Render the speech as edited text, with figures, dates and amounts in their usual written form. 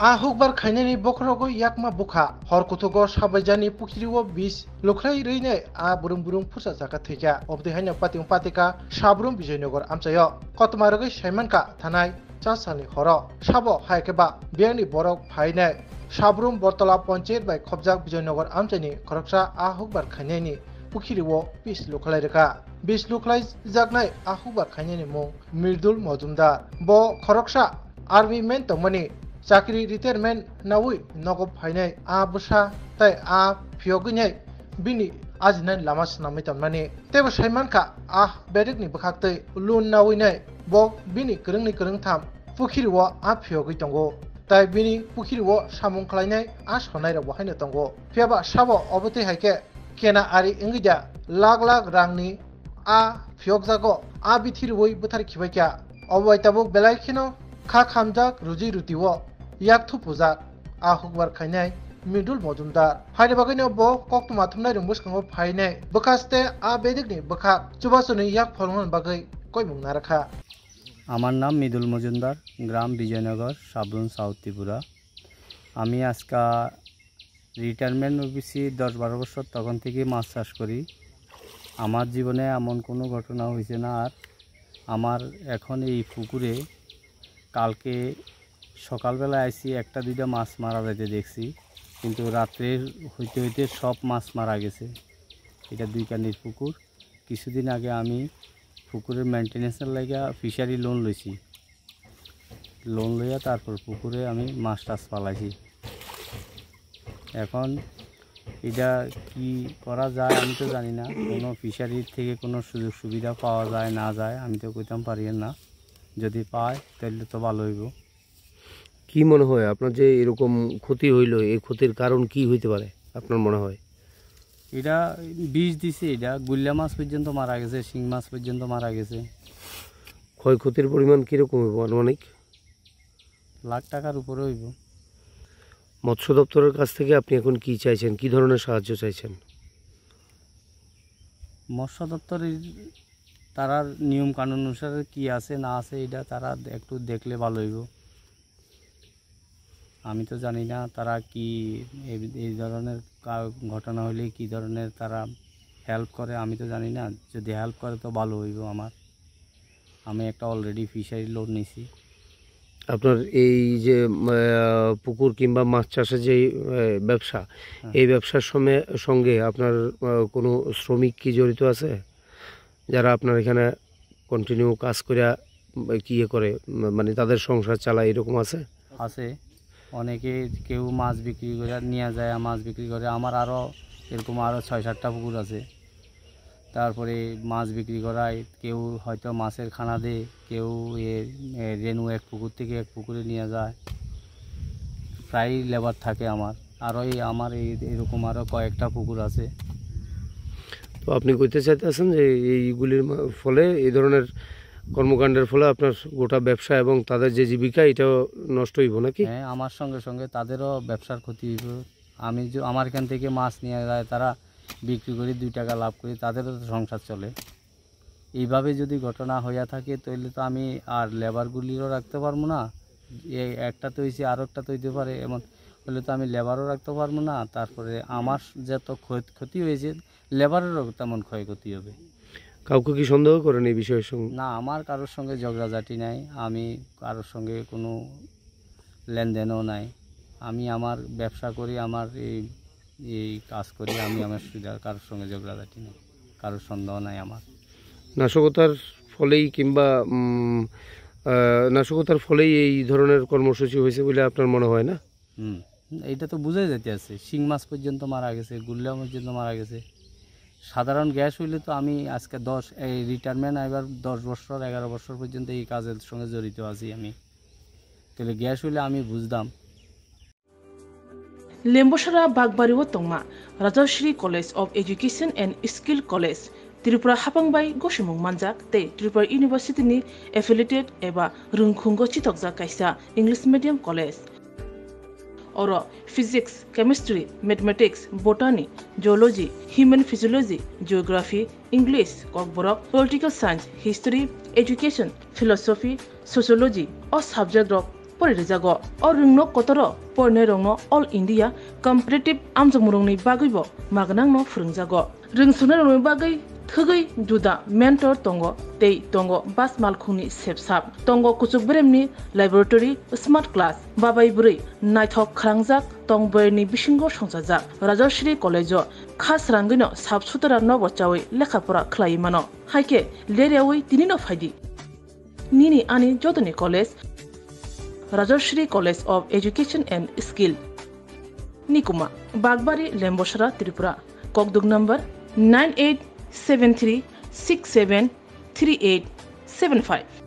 hukbar khainani bokrogo yakma bukha hor kutugo sabaijani pukiriwo bis luklai reine burung burung pusa jaka thika obde haina pating patika sabrum Bijoynagar amchayo kotmarogo saimanka thanai chasani horo sabo haikeba biani borok phainai sabrum bortola panchayat bai khobjak Bijoynagar amchani khoroksa hukbar khainani pukiriwo bis luklai reka bis luklai jaknai hukbar khainani mung Mirdul Majumdar bo khoroksa army men tongmani চাকরি retirement নাউই নগব ফাইনাই বুসা তাই ফিয়গিনাই বিনি আজনাই লামা সানামি তামনানি তেবো সাইমানকা বেরেকনি বখাকতৈ লুন নাউইনাই বক বিনি করংনি করংथाम पुखिरिwo ফিয়গি तंगो তাই বিনি पुखिरिwo सामुं खलायनाय सनाय राव बाहायनो तंगो फियाबा साबो अबते हायके केना आरि इंगिदा लाख लाख रांनि फियगजागो बिथिरिवै बोथार खिबायका अबायताबुक बेलायखिनो खा खामजाक रुजि रुतिwo yaktu pujak hukbar khainai Mirdul Majumdar haide bagino bo koktuma thumnai rung buskango phainai bakaste bedikni bakak chubasuni yak pholngon bagai koimung narakha আমার নাম মৃদুল মজুমদার গ্রাম বিজয়নগর সাবরুম সাউথ ত্রিপুরা আমি আজকা রিটায়ারমেন্ট অফিসি 10-12 বছর তখন থেকে মাছ চাষ করি আমার জীবনে এমন কোনো ঘটনা হয়েছে না আর আমার এখন এই পুকুরে কালকে সকালবেলা আইসি একটা দুইটা মাছ মারা যেতে দেখছি কিন্তু রাত্রে হইতে হইতে সব মাছ মারা গেছে এটা দুই কান্দির পুকুর কিছুদিন আগে আমি পুকুরের মেইনটেনেন্সের লাগা ফিশারি লোন লইছি লোন লইয়া তারপর পুকুরে আমি মাছ টাছ পালাইছি এখন এটা কি করা যায় আমি তো জানি না কোনো ফিশারির থেকে কোনো সুযোগ সুবিধা পাওয়া যায় না যায় আমি তো কইতাম পারি না যদি পায় তাহলে তো ভালো হইব কি মনে হয় আপনার যে এরকম ক্ষতি হইল এই ক্ষতির কারণ কি হইতে পারে আপনার মনে হয় এটা বিষ দিছে এটা গুল্লা মাছ পর্যন্ত মারা গেছে শিং মাছ পর্যন্ত মারা গেছে ক্ষয়ক্ষতির পরিমাণ কিরকম হইব আনুমানিক লাখ টাকার উপরে হইব মৎস্য দপ্তরের কাছ থেকে আপনি এখন কি চাইছেন কি ধরনের সাহায্য চাইছেন মৎস্য দপ্তরের তারা নিয়ম কানুন অনুসারে কি আছে না আছে এটা তারা একটু দেখলে ভালো হইব আমি তো জানি না তারা কি এই ধরনের ঘটনা হলে কি ধরনের তারা হেল্প করে আমি তো জানি না যদি হেল্প করে তো ভালো হইব আমি একটা অলরেডি ফিশারি লোন নিছি আপনার এই যে পুকুর কিংবা মাছ চাষের যে ব্যবসা এই ব্যবসার সঙ্গে আপনার কোনো শ্রমিক কি জড়িত আছে যারা আপনার এখানে কন্টিনিউ কাজ করে কি করে মানে তাদের সংসার চালায় এরকম আছে আছে অনেকে কেউ মাছ বিক্রি করে নিয়ে যায় মাছ বিক্রি করে আমার আরও এরকম আরও 6-7টা পুকুর আছে তারপরে মাছ বিক্রি করায় কেউ হয়তো মাছের খানা দেয় কেউ রেনু এক পুকুর থেকে এক পুকুরে নিয়ে যায় প্রায় লেবার থাকে আমার আমার এরকম আরও কয়েকটা পুকুর আছে তো আপনি কইতে চাইতেছেন যে এইগুলির ফলে এই ধরনের কর্মকাণ্ডের ফলে আপনার গোটা ব্যবসা এবং তাদের যে জীবিকা এটাও নষ্ট হইব নাকি হ্যাঁ আমার সঙ্গে সঙ্গে তাদেরও ব্যবসার ক্ষতি হইব আমার এখান থেকে মাছ নিয়ে যায় তারা বিক্রি করে 2 টাকা লাভ করে তাদেরও তো সংসার চলে এইভাবে যদি ঘটনা হইয়া থাকে তাহলে তো আমি আর লেবারগুলিরও রাখতে পারবো না একটা তো হয়েছে আরও একটা তো হইতে পারে এমন হলে তো আমি লেবারও রাখতে পারবো না তারপরে আমার যত ক্ষতি হয়েছে লেবারেরও তেমন ক্ষয়ক্ষতি হবে কাউকে কি সন্দেহ করেন এই বিষয়ের সঙ্গে না আমার কারোর সঙ্গে ঝগড়াঝাটি নাই আমি কারোর সঙ্গে কোনো লেনদেনও নাই আমি আমার ব্যবসা করি আমার এই কাজ করি আমি আমার সুবিধার কারোর সঙ্গে ঝগড়াঝাটি নেই কারোর সন্দেহ নাই আমার নাশকতার ফলেই এই ধরনের কর্মসূচি হয়েছে বলে আপনার মনে হয় না এইটা তো বুঝাই যেতে আছে শিং মাছ পর্যন্ত মারা গেছে গুল্লা পর্যন্ত মারা গেছে সাধারণ গ্যাস হইলে তো আমি আজকে রিটায়ারমেন্ট এবার 10 বছর 11 বছর পর্যন্ত এই কাজের সঙ্গে জড়িত আছি আমি তাহলে গ্যাস হইলে আমি বুঝতাম লেম্বসারা বাগবাড়িও তংমা Rajshree college of education and skill college Tripura हापांबाई गसिमुं मानजाक ते त्रिपुरा यूनिवर्सिटी एफिलिएटेड एबा रुंखुंगो चितकजाक कायसा इंग्लिश मीडियम कलेज और physics chemistry mathematics botany geology human physiology geography English Kokborok political science history education philosophy sociology और सब्जेक्ट रक porijago o rungno kotoro porne rongno all India competitive amjamurungni bagaibo magnangno phurungjago rungsuna rongni bagai thugui juda mentor tongo tei tongo bas malkhungni sepsap tongo kuchuk bremni laboratory smart class babai buri naithok khrangjak tongberni bisingo songjajak Rajashri College khas rangino sabsutara nobo chawi lekhapora khlai mano haike leriawi tinino phaidi nini ani jodoni college Rajashri College of Education and Skill Nikuma Bagbari Lembosara Tripura Kokduk number 9873673875